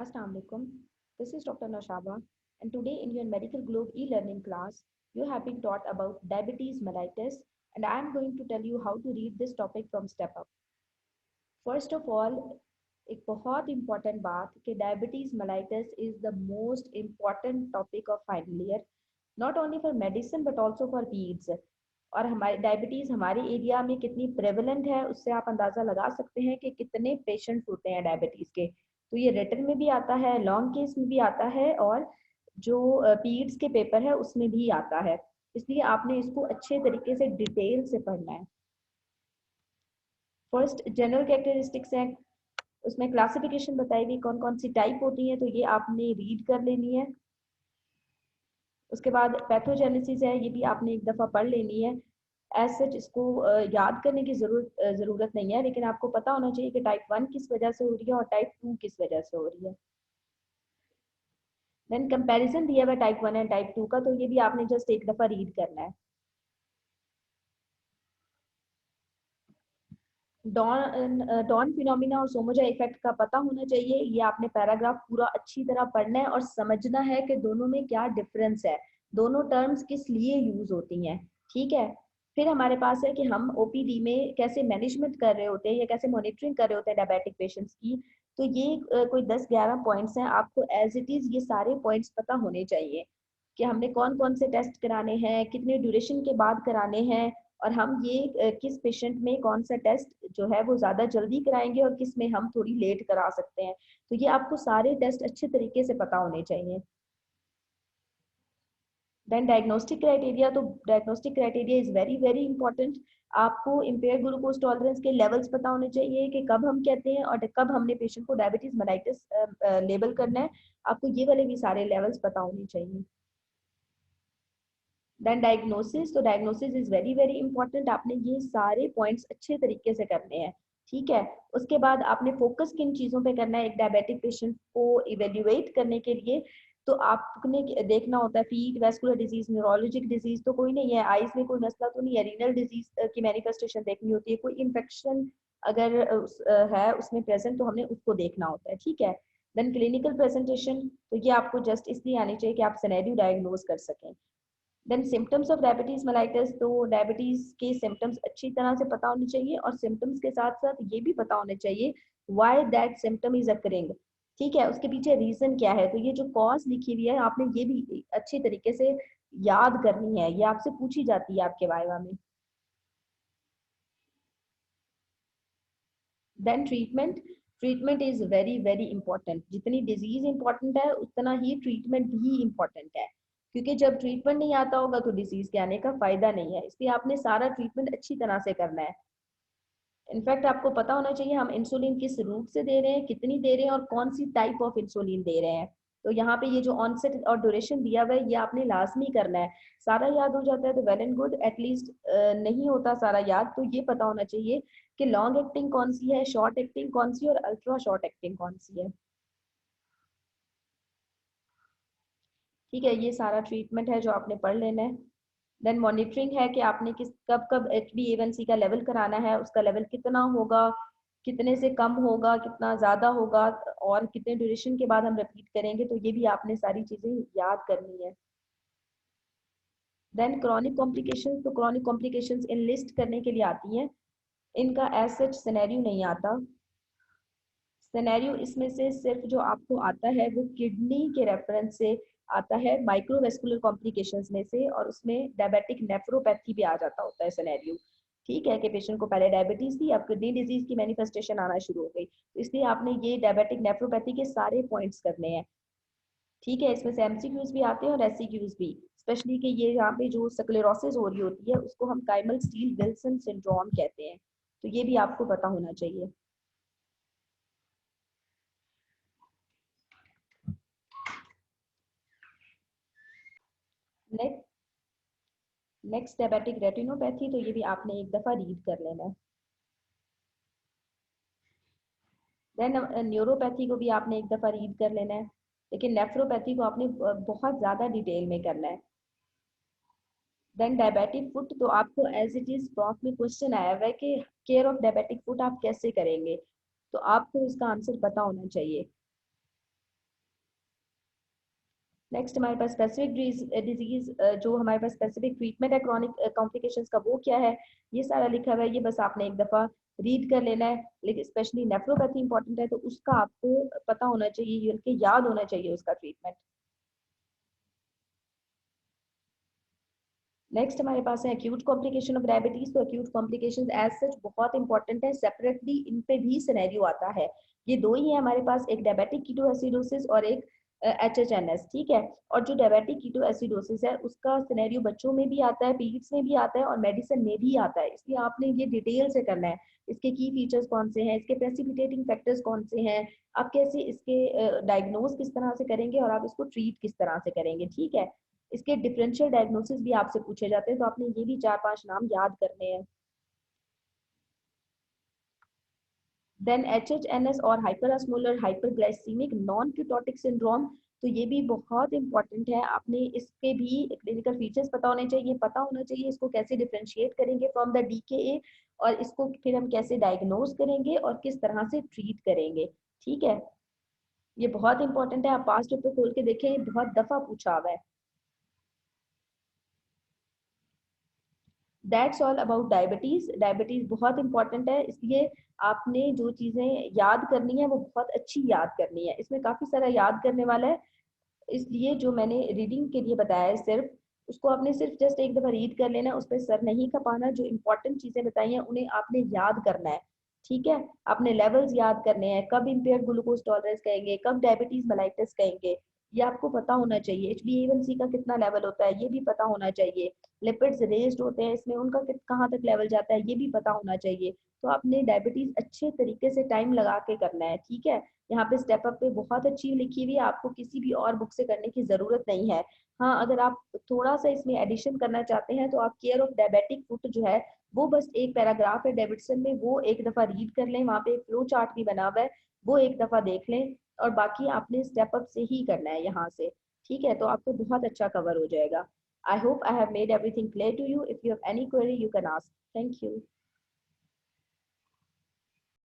Assalamu alaikum. This is Dr. Nashaba, and today in your Medical Globe e-learning class, you have been taught about diabetes mellitus, and I am going to tell you how to read this topic from step up. First of all, एक बहुत important बात कि diabetes mellitus is the most important topic of final year, not only for medicine but also for peds. और हमारी diabetes हमारे area में कितनी prevalent है उससे आप अंदाजा लगा सकते हैं कि कितने पेशेंट्स होते हैं डायबिटीज के। तो ये रिटन में भी आता है, लॉन्ग केस में भी आता है, और जो पीड्स के पेपर है उसमें भी आता है। इसलिए आपने इसको अच्छे तरीके से डिटेल से पढ़ना है। फर्स्ट जनरल कैरेक्टरिस्टिक्स है, उसमें क्लासिफिकेशन बताई हुई कौन कौन सी टाइप होती है, तो ये आपने रीड कर लेनी है। उसके बाद पैथोजेनेसिस है, ये भी आपने एक दफ़ा पढ़ लेनी है। एज सच इसको याद करने की ज़रूरत नहीं है, लेकिन आपको पता होना चाहिए कि टाइप 1 किस वजह से हो रही है और टाइप 2 किस वजह से हो रही है। देन कंपैरिजन दिया हुआ टाइप 1 एंड टाइप 2 का, तो ये भी आपने जस्ट एक दफ़ा रीड करना है। डॉन फिनोमिना और सोमोजा इफेक्ट का पता होना चाहिए। ये आपने पैराग्राफ पूरा अच्छी तरह पढ़ना है और समझना है कि दोनों में क्या डिफरेंस है, दोनों टर्म्स किस लिए यूज होती हैं। ठीक है, फिर हमारे पास है कि हम ओपीडी में कैसे मैनेजमेंट कर रहे होते हैं या कैसे मॉनिटरिंग कर रहे होते हैं डायबिटिक पेशेंट्स की। तो ये कोई 10-11 पॉइंट्स हैं, आपको एज इट इज ये सारे पॉइंट्स पता होने चाहिए कि हमने कौन कौन से टेस्ट कराने हैं, कितने ड्यूरेशन के बाद कराने हैं, और हम ये किस पेशेंट में कौन सा टेस्ट जो है वो ज़्यादा जल्दी कराएंगे और किस में हम थोड़ी लेट करा सकते हैं। तो ये आपको सारे टेस्ट अच्छे तरीके से पता होने चाहिए। देन डायग्नोस्टिक क्राइटेरिया, तो diagnostic criteria is very very important. आपको इम्पेयर ग्लूकोज टॉलरेंस के लेवल्स पता होने चाहिए कि कब हम कहते हैं और कब हमने पेशेंट को डायबिटीज मेलाइटिस लेबल करना है। आपको ये वाले भी सारे लेवल्स पता होने चाहिए। देन डायग्नोसिस, तो diagnosis is very very important. आपने ये सारे पॉइंट्स अच्छे तरीके से करने हैं। ठीक है, उसके बाद आपने फोकस किन चीज़ों पे करना है एक डायबिटिक पेशेंट को इवेल्युएट करने के लिए। तो आपने देखना होता है feet vascular disease, neurologic disease तो कोई नहीं है, आइज में कोई मसला तो नहीं है, रीनल डिजीज की मैनिफेस्टेशन देखनी होती है, कोई इन्फेक्शन अगर है उसमें प्रेजेंट तो हमने उसको देखना होता है। ठीक है, देन क्लिनिकल प्रेजेंटेशन, तो ये आपको जस्ट इसलिए आनी चाहिए कि आप सिनेरियो डायग्नोज कर सकें। Then symptoms of diabetes mellitus, तो डायबिटीज के सिम्टम्स अच्छी तरह से पता होने चाहिए और सिम्टम्स के साथ साथ ये भी पता होने चाहिए why that symptom is occurring. ठीक है, उसके पीछे रीजन क्या है। तो ये जो कॉज लिखी हुई है आपने ये भी अच्छी तरीके से याद करनी है, ये आपसे पूछी जाती है आपके वाइवा में। Then treatment, treatment is very very important. जितनी डिजीज इंपॉर्टेंट है उतना ही ट्रीटमेंट भी इंपॉर्टेंट है, क्योंकि जब ट्रीटमेंट नहीं आता होगा तो डिजीज के आने का फायदा नहीं है। इसलिए आपने सारा ट्रीटमेंट अच्छी तरह से करना है। इनफैक्ट आपको पता होना चाहिए हम इंसुलिन किस रूट से दे रहे हैं, कितनी दे रहे हैं और कौन सी टाइप ऑफ इंसुलिन दे रहे हैं। तो यहाँ पे ये जो ऑनसेट और ड्यूरेशन दिया हुआ है ये आपने लाजमी करना है। सारा याद हो जाता है तो वेल एंड गुड, एटलीस्ट नहीं होता सारा याद तो ये पता होना चाहिए कि लॉन्ग एक्टिंग कौन सी है, शॉर्ट एक्टिंग कौन सी और अल्ट्रा शॉर्ट एक्टिंग कौन सी है। ठीक है, ये सारा ट्रीटमेंट है जो आपने पढ़ लेना है। देन मॉनिटरिंग है कि आपने किस कब कब HbA1c का लेवल कराना है, उसका लेवल कितना होगा, कितने से कम होगा, कितना ज़्यादा होगा, और कितने ड्यूरेशन के बाद हम रिपीट करेंगे। तो ये भी आपने सारी चीज़ें याद करनी है। देन क्रॉनिक कॉम्प्लिकेशंस, तो क्रॉनिक कॉम्प्लिकेशंस इन लिस्ट करने के लिए आती हैं, इनका एज सच सिनेरियो नहीं आता। सिनेरियो इसमें से सिर्फ जो आपको आता है वो किडनी के रेफरेंस से आता है, माइक्रोवेस्कुलर कॉम्प्लिकेशंस में से, और उसमें डायबिटिक नेफ्रोपैथी भी आ जाता होता है सिनेरियो। ठीक है, कि पेशेंट को पहले डायबिटीज थी, अब किडनी डिजीज की मैनिफेस्टेशन आना शुरू हो गई, तो इसलिए आपने ये डायबिटिक नेफ्रोपैथी के सारे पॉइंट्स करने हैं। ठीक है, इसमें से एमसीक्यूज भी आते हैं और एससीक्यूज भी, स्पेशली कि ये यहाँ पे जो स्क्लेरोसिस हो रही होती है उसको हम काइमल स्टील विल्सन सिंड्रोम कहते हैं, तो ये भी आपको पता होना चाहिए। नेक्स्ट, डायबिटिक रेटिनोपैथी, तो ये भी आपने एक दफ़ा रीड कर लेना है। देन न्यूरोपैथी को भी आपने एक दफ़ा रीड कर लेना है, लेकिन नेफ्रोपैथी को आपने बहुत ज़्यादा डिटेल में करना है। देन डायबिटिक फुट, तो आपको एज इट इज़ प्रॉफ में क्वेश्चन आया हुआ है कि केयर ऑफ डायबिटिक फुट आप कैसे करेंगे, तो आपको इसका आंसर पता होना चाहिए। नेक्स्ट हमारे पास स्पेसिफिक डिजीज, जो हमारे पास स्पेसिफिक ट्रीटमेंट है क्रॉनिक कॉम्प्लिकेशंस का, वो क्या है, ये सारा लिखा हुआ है। ये बस आपने एक दफ़ा रीड कर लेना है। लेकिन स्पेशली नेफ्रोपैथी इंपॉर्टेंट है, तो उसका आपको पता होना चाहिए, ये उनके याद होना चाहिए उसका ट्रीटमेंट। नेक्स्ट हमारे पास है एक्यूट कॉम्प्लिकेशन ऑफ डायबिटीज। तो एक्यूट कॉम्प्लिकेशंस एज सच बहुत इंपॉर्टेंट है, सेपरेटली इन पे भी सिनेरियो आता है। ये दो ही है हमारे पास, एक डायबिटिक कीटोएसिडोसिस और एक HHNS, ठीक है। और जो डायबिटिक कीटोएसिडोसिस है उसका सिनेरियो बच्चों में भी आता है, पीरियड्स में भी आता है और मेडिसिन में भी आता है, इसलिए आपने ये डिटेल से करना है। इसके की फीचर्स कौन से हैं, इसके प्रेसिपिटेटिंग फैक्टर्स कौन से हैं, आप कैसे इसके डायग्नोज किस तरह से करेंगे और आप इसको ट्रीट किस तरह से करेंगे, ठीक है। इसके डिफरेंशियल डायग्नोसिस भी आपसे पूछे जाते हैं, तो आपने ये भी 4-5 नाम याद करने हैं। देन HHNS और हाइपरऑस्मोलर हाइपरग्लाइसीमिक नॉन कीटोटिक सिंड्रोम, तो ये भी बहुत इंपॉर्टेंट है। आपने इसके भी क्लिनिकल फीचर्स पता होने चाहिए, पता होना चाहिए इसको कैसे डिफरेंशिएट करेंगे फ्रॉम द DKA, और इसको फिर हम कैसे डायग्नोज करेंगे और किस तरह से ट्रीट करेंगे, ठीक है। ये बहुत इंपॉर्टेंट है, आप पास पेपर खोल के देखें, बहुत दफा पूछा हुआ है। That's all about diabetes. Diabetes बहुत इंपॉर्टेंट है, इसलिए आपने जो चीजें याद करनी है वो बहुत अच्छी याद करनी है। इसमें काफी सारा याद करने वाला है, इसलिए जो मैंने रीडिंग के लिए बताया है सिर्फ, उसको आपने सिर्फ जस्ट एक दफा रीड कर लेना, उस पर सर नहीं खपाना। जो इंपॉर्टेंट चीजें बताई हैं उन्हें आपने याद करना है, ठीक है। आपने लेवल्स याद करने हैं, कब इम्पेयर्ड ग्लूकोज टॉलरेंस कहेंगे, कब डायबिटीज मेलाइटिस कहेंगे, ये आपको पता होना चाहिए। HbA1c का कितना लेवल होता है ये भी पता होना चाहिए। लिपिड्स रेज्ड होते हैं इसमें, उनका कहाँ तक लेवल जाता है ये भी पता होना चाहिए। तो आपने डायबिटीज अच्छे तरीके से टाइम लगा के करना है, ठीक है। यहाँ पे स्टेप अप पे बहुत अच्छी लिखी हुई है, आपको किसी भी और बुक से करने की जरूरत नहीं है। हाँ, अगर आप थोड़ा सा इसमें एडिशन करना चाहते हैं तो आप केयर ऑफ डायबिटिक फुट जो है, वो बस एक पैराग्राफ है डेविडसन में, वो एक दफा रीड कर लें, वहाँ पे एक फ्लो चार्ट भी बना हुआ है, वो एक दफा देख लें। और बाकी आपने स्टेप अप से ही करना है यहाँ से, ठीक है। तो आपको बहुत अच्छा कवर हो जाएगा। I hope I have made everything clear to you. If you have any query you can ask. Thank you.